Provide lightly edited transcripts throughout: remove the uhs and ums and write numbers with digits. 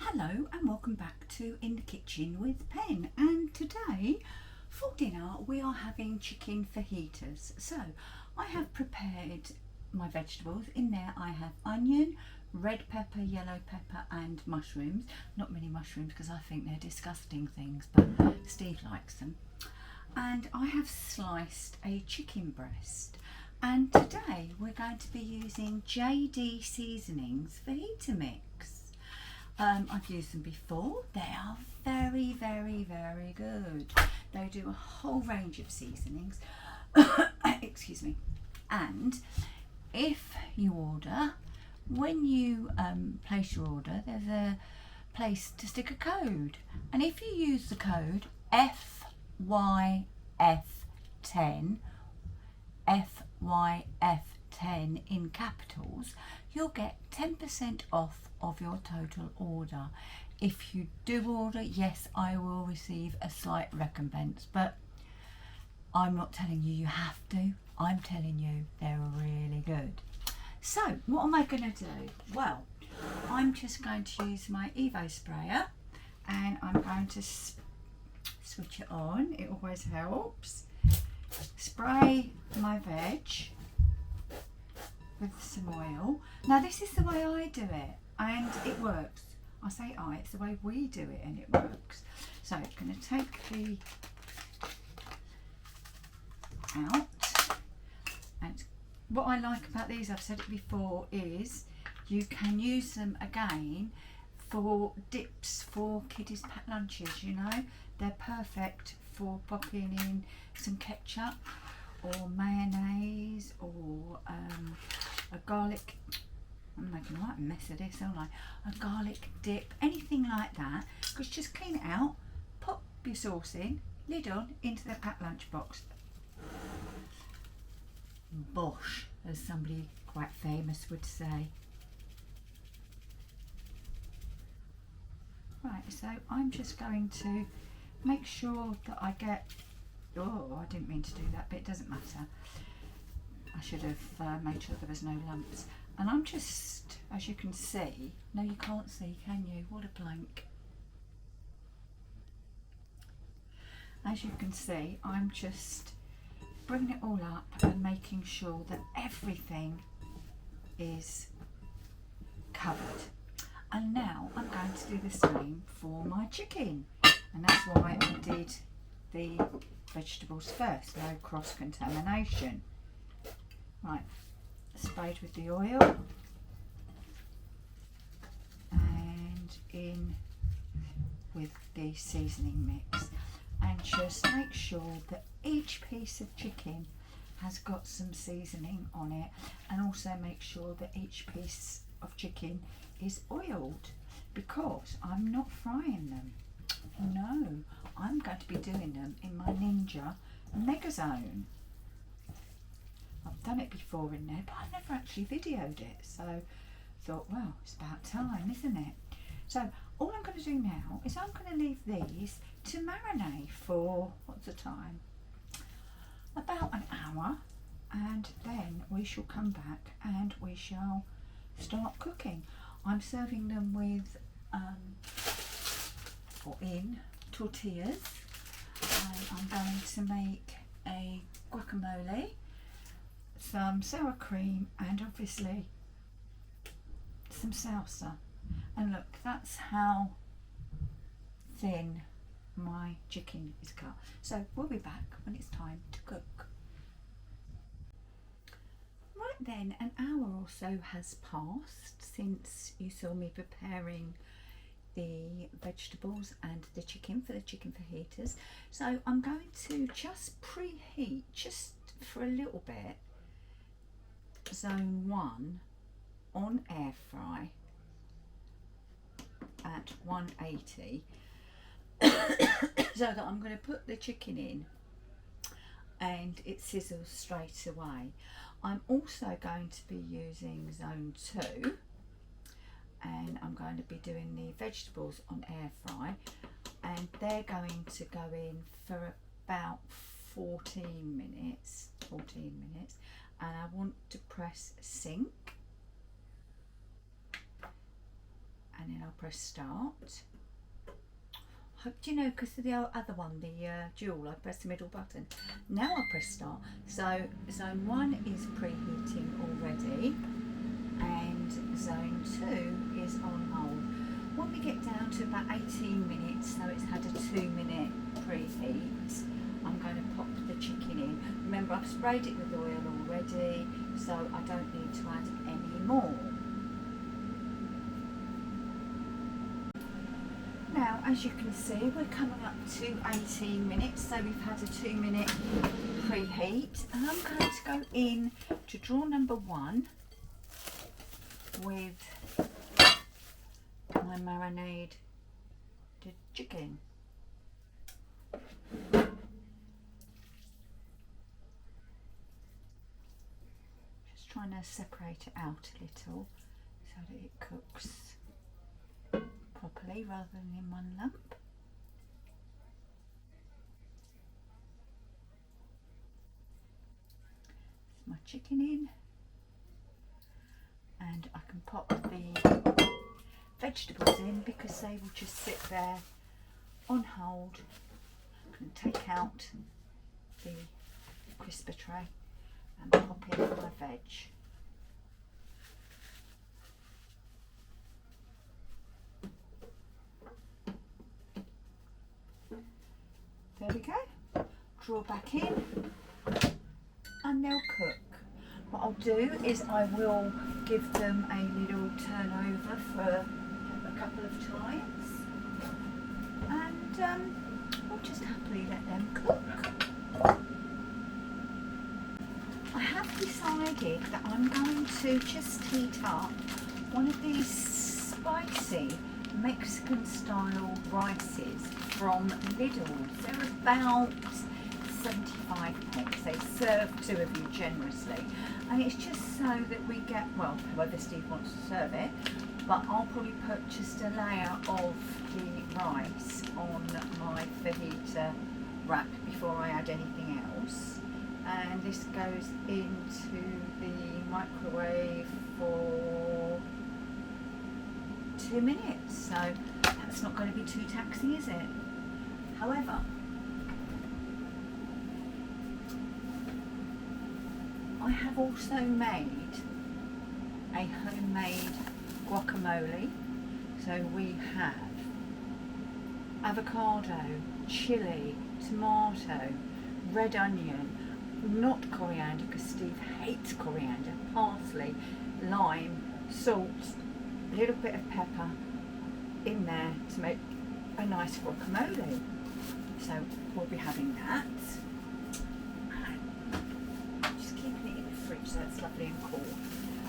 Hello and welcome back to In the Kitchen with Pen, and today for dinner we are having chicken fajitas. So I have prepared my vegetables. In there I have onion, red pepper, yellow pepper and mushrooms. Not many mushrooms because I think they're disgusting things, but Steve likes them. And I have sliced a chicken breast. And today we're going to be using JD Seasonings fajita mix. I've used them before. They are very good. They do a whole range of seasonings. Excuse me. And if you order, when you place your order, there's a place to stick a code. And if you use the code FYF10, FYF10 in capitals, you'll get 10% off of your total order. If you do order, yes, I will receive a slight recompense, but I'm not telling you you have to. I'm telling you they're really good. So what am I going to do? Well, I'm just going to use my Evo sprayer and I'm going to switch it on. It always helps. Spray my veg with some oil. Now this is the way I do it and it works. I say it's the way we do it and it works. So I'm going to take the out, and what I like about these, I've said it before, is you can use them again for dips for kiddies' packed lunches. You know, they're perfect for popping in some ketchup or mayonnaise or a garlic. I'm making a right mess of this, aren't I? A garlic dip, anything like that. Because just clean it out, pop your sauce in, lid on, into the packed lunch box. Bosh, as somebody quite famous would say. Right, so I'm just going to make sure that I get, oh, I didn't mean to do that, but it doesn't matter. I should have made sure there was no lumps. And I'm just, as you can see, no you can't see, can you? What a blank. As you can see, I'm just bringing it all up and making sure that everything is covered. And now I'm going to do the same for my chicken. And that's why I did the vegetables first, no cross-contamination. Right, sprayed with the oil and in with the seasoning mix, and just make sure that each piece of chicken has got some seasoning on it, and also make sure that each piece of chicken is oiled, because I'm not frying them. No, I'm going to be doing them in my Ninja Mega Zone. I've done it before in there, but I've never actually videoed it, so I thought, well, it's about time, isn't it? So all I'm going to do now is I'm going to leave these to marinate for, what's the time? About an hour, and then we shall come back and we shall start cooking. I'm serving them with, or in, tortillas. I'm going to make a guacamole, some sour cream and obviously some salsa. And look, that's how thin my chicken is cut. So we'll be back when it's time to cook. Right then, an hour or so has passed since you saw me preparing the vegetables and the chicken for the chicken fajitas. So I'm going to just preheat, just for a little bit, zone 1 on air fry at 180 so that I'm going to put the chicken in and it sizzles straight away. I'm also going to be using zone 2 and I'm going to be doing the vegetables on air fry, and they're going to go in for about 14 minutes, and I want to press sync and then I'll press start. Do you know, because of the other one, the dual, I press the middle button. Now I press start. So zone 1 is preheating already, and zone 2 is on hold. When we get down to about 18 minutes, so it's had a 2-minute preheat, I'm going to pop the chicken in. Remember, I've sprayed it with oil already, so I don't need to add any more. Now, as you can see, we're coming up to 18 minutes, so we've had a 2-minute preheat, and I'm going to go in to drawer number 1 with my marinated chicken. Just trying to separate it out a little so that it cooks properly rather than in one lump. There's my chicken in, and I can pop the vegetables in because they will just sit there on hold. I can take out the crisper tray and pop in my veg. There we go. Draw back in and they'll cook. What I'll do is I will give them a little turnover for a couple of times, and we'll just happily let them cook. I have decided that I'm going to just heat up one of these spicy Mexican style rices from Lidl's. They're about 75p. They serve 2 of you generously, and it's just so that we get, well, whoever Steve wants to serve it, but I'll probably put just a layer of the rice on my fajita wrap before I add anything else. And this goes into the microwave for 2 minutes, so that's not going to be too taxing, is it? However, I have also made a homemade guacamole. So we have avocado, chili, tomato, red onion, not coriander because Steve hates coriander, parsley, lime, salt, a little bit of pepper in there to make a nice guacamole. So we'll be having that. Just keeping it in the fridge so it's lovely and cool.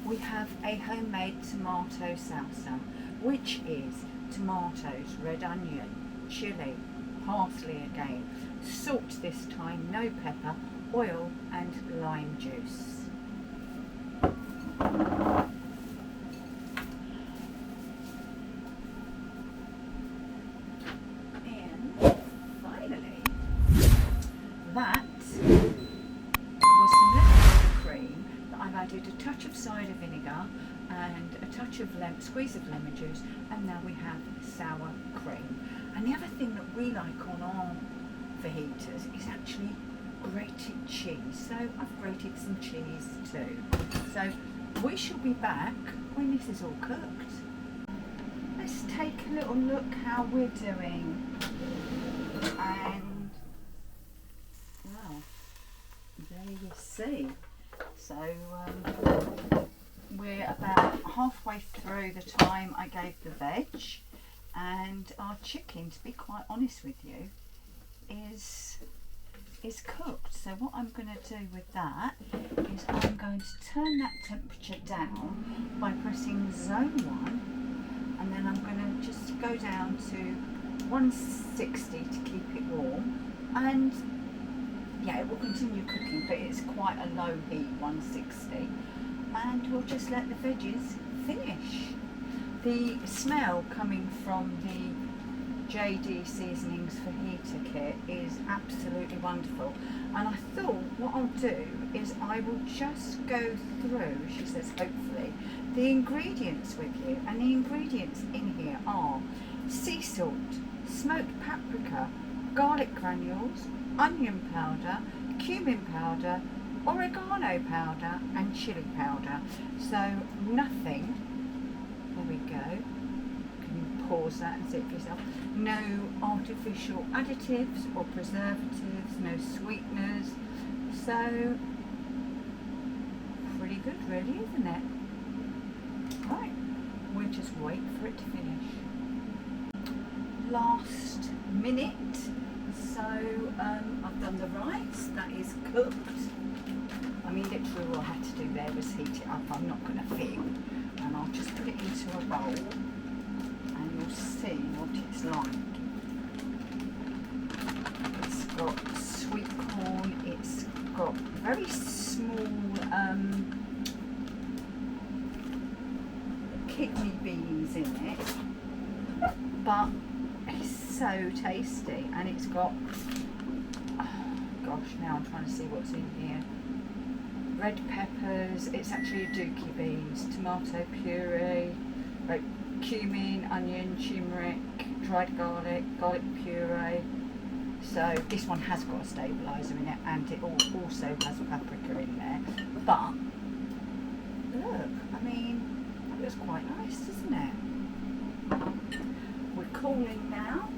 We have a homemade tomato salsa, which is tomatoes, red onion, chili, parsley again, salt this time, no pepper, oil and lime juice. And finally, that was some leftover cream that I've added a touch of cider vinegar and a touch of squeeze of lemon juice, and now we have sour cream. And the other thing that we like on our fajitas is actually grated cheese, so I've grated some cheese too. So we shall be back when this is all cooked. Let's take a little look how we're doing, and well, there you see. So we're about halfway through the time I gave the veg, and our chicken, to be quite honest with you, is cooked. So what I'm going to do with that is I'm going to turn that temperature down by pressing zone 1, and then I'm going to just go down to 160 to keep it warm, and yeah, it will continue cooking, but it's quite a low heat, 160, and we'll just let the veggies finish. The smell coming from the JD Seasonings Fajita kit is absolutely wonderful, and I thought what I'll do is I will just go through, she says hopefully, the ingredients with you, and the ingredients in here are sea salt, smoked paprika, garlic granules, onion powder, cumin powder, oregano powder and chili powder. So nothing, there we go, can you pause that and see it for yourself, no artificial additives or preservatives, no sweeteners, so pretty good really, isn't it? Right, we'll just wait for it to finish. Last minute, so I've done the rice, that is cooked. I mean, literally all I had to do there was heat it up. I'm not going to fib, and I'll just put it into a bowl and you'll see what it's like. It's got sweet corn, it's got very small kidney beans in it, but it's so tasty, and it's got, oh gosh, now I'm trying to see what's in here. Red peppers, it's actually aduki beans, tomato puree, cumin, onion, turmeric, dried garlic, garlic puree. So this one has got a stabiliser in it, and it also has paprika in there. But look, I mean, that looks quite nice, doesn't it? We're cooling now.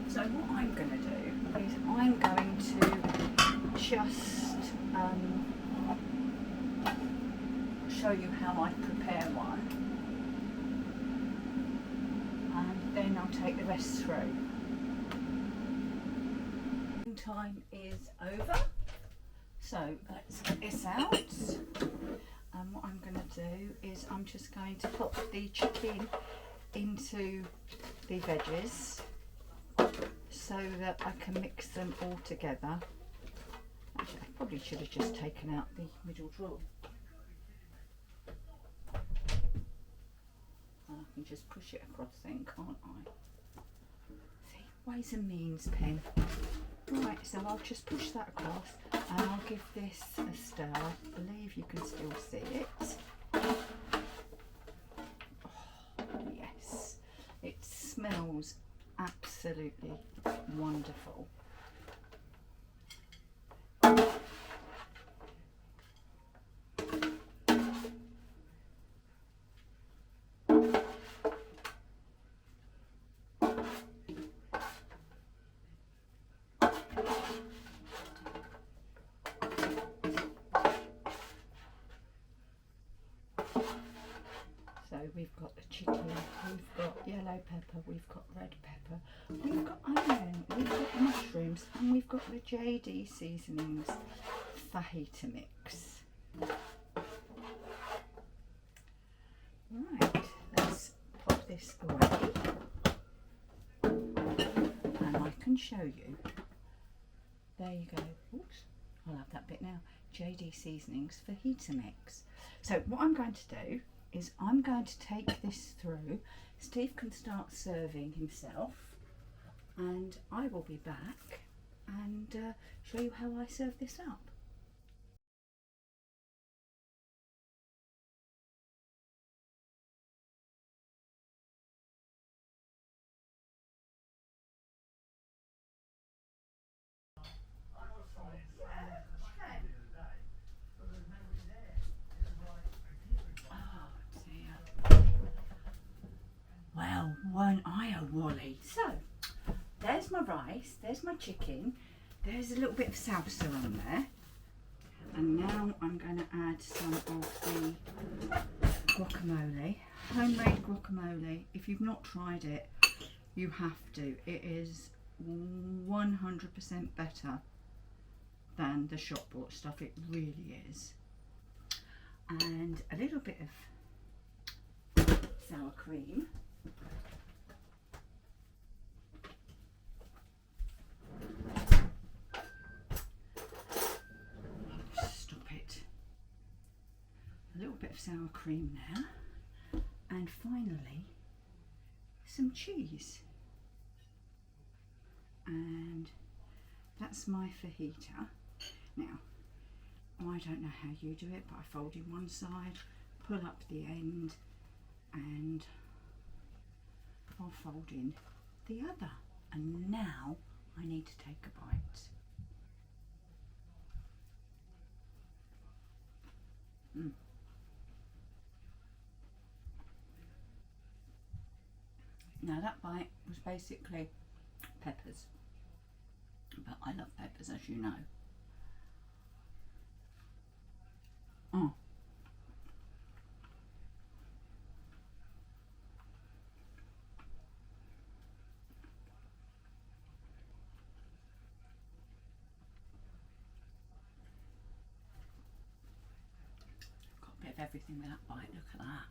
So what I'm going to do is I'm going to just show you how I prepare one, and then I'll take the rest through. Time is over, so let's get this out. And what I'm going to do is I'm just going to put the chicken into the veggies so that I can mix them all together. Actually, I probably should have just taken out the middle drawer. And I can just push it across then, can't I? See, ways and means, pen. Right, so I'll just push that across and I'll give this a stir. I believe you can still see it. Oh, yes, it smells absolutely wonderful. We've got the chicken, we've got yellow pepper, we've got red pepper, we've got onion, we've got mushrooms, and we've got the JD Seasonings fajita mix. Right, let's pop this away, and I can show you. There you go. Oops, I'll have that bit now. JD Seasonings fajita mix. So what I'm going to do is I'm going to take this through. Steve can start serving himself, and I will be back and show you how I serve this up. Well, weren't I a wally? So, there's my rice, there's my chicken, there's a little bit of salsa on there, and now I'm going to add some of the guacamole, homemade guacamole. If you've not tried it, you have to. It is 100% better than the shop bought stuff, it really is. And a little bit of sour cream. Stop it. A little bit of sour cream there, and finally some cheese, and that's my fajita. Now, I don't know how you do it, but I fold in one side, pull up the end, and I'll fold in the other. And now I need to take a bite. Now that bite was basically peppers, but I love peppers, as you know. Got a bit of everything with that bite, look at that.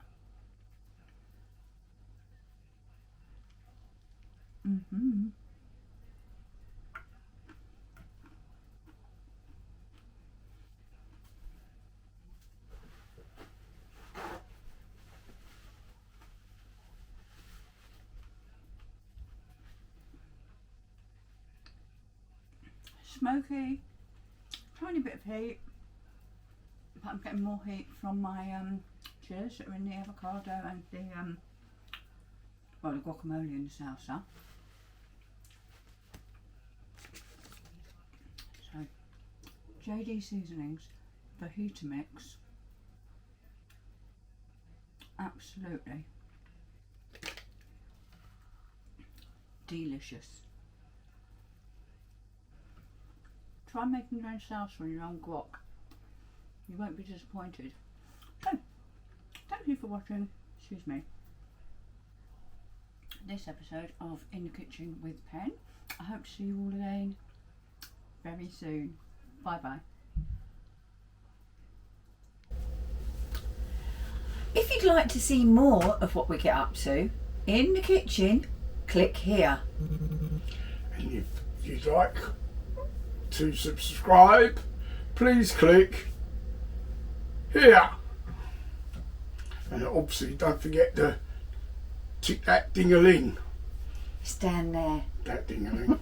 Smoky, tiny bit of heat, but I'm getting more heat from my chilies that are in the avocado and the well, the guacamole and the salsa. So, JD Seasonings fajita mix, absolutely delicious. Try making your own salsa on your own guac. You won't be disappointed. So, thank you for watching, excuse me, this episode of In the Kitchen with Pen. I hope to see you all again very soon. Bye bye. If you'd like to see more of what we get up to in the kitchen, click here. And if you'd like to subscribe, please click here. And obviously don't forget to tick that ding-a-ling. Stand there. That ding-a-ling.